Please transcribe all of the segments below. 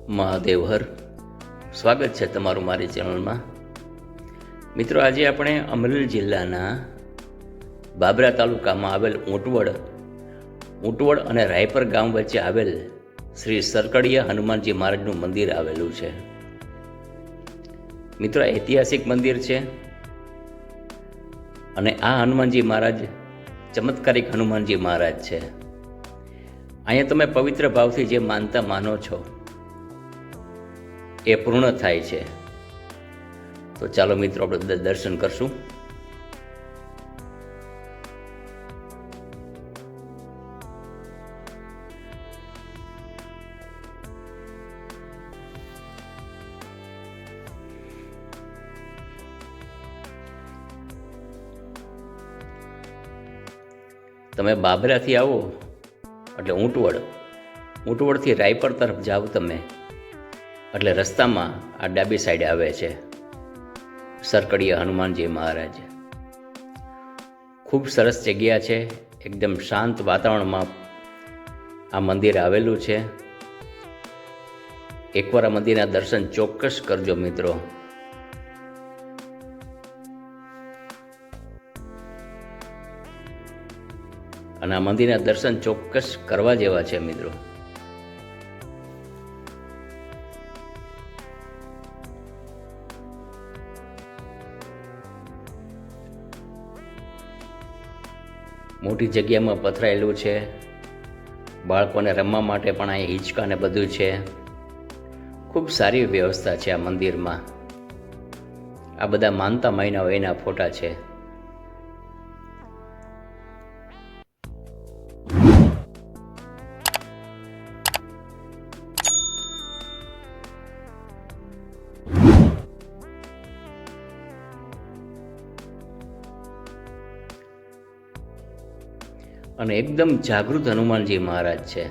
મહાદેવ હર. સ્વાગત છે તમારું મારી ચેનલમાં. મિત્રો, આજે આપણે અમરેલી જિલ્લાના બાબરા તાલુકામાં આવેલ ઊંટવડ અને રાયપર ગામ વચ્ચે આવેલ શ્રી સરકડિયા હનુમાનજી મહારાજનું મંદિર આવેલું છે. મિત્રો, ઐતિહાસિક મંદિર છે અને આ હનુમાનજી મહારાજ ચમત્કારિક હનુમાનજી મહારાજ છે. અહીંયા તમે પવિત્ર ભાવથી જે માનતા માનો છો એ પૂર્ણ થાય છે. તો ચાલો મિત્રો, આપણે દર્શન કરશું. તમે બાબરાથી આવો એટલે ઊંટવડથી રાયપર તરફ જાઓ તમે એટલે રસ્તામાં આ ડાબી સાઈડે આવે છે સરકડિયા હનુમાનજી મહારાજ. ખૂબ સરસ જગ્યા છે. એકદમ શાંત વાતાવરણમાં આ મંદિર આવેલું છે. એકવાર આ મંદિરના દર્શન ચોક્કસ કરજો મિત્રો. અને આ મંદિરના દર્શન ચોક્કસ કરવા જેવા છે મિત્રો. મોટી જગ્યામાં પથરાયેલું છે. બાળકોને રમવા માટે પણ અહીં હિંચકા ને બધું છે. ખૂબ સારી વ્યવસ્થા છે આ મંદિરમાં. આ બધા માનતા માયના હોય એના ફોટા છે. અને એકદમ જાગૃત હનુમાનજી મહારાજ છે.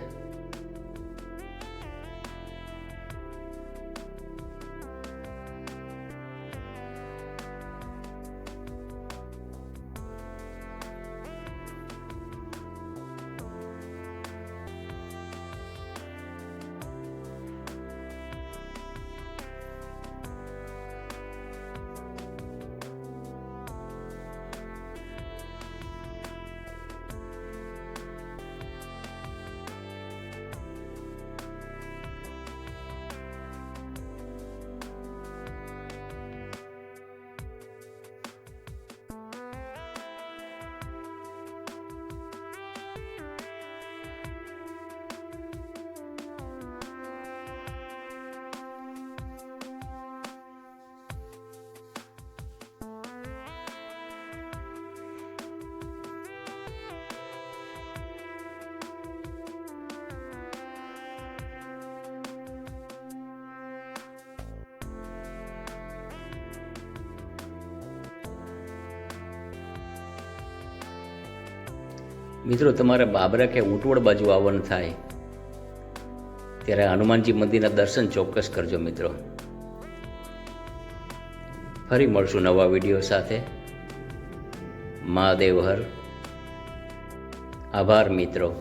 મિત્રો, તમારે બાબરા કે ઊંટવડ બાજુ આવવાનું થાય ત્યારે હનુમાનજી મંદિરના દર્શન ચોક્કસ કરજો મિત્રો. ફરી મળશું નવા વિડીયો સાથે. મહાદેવ હર. આભાર મિત્રો.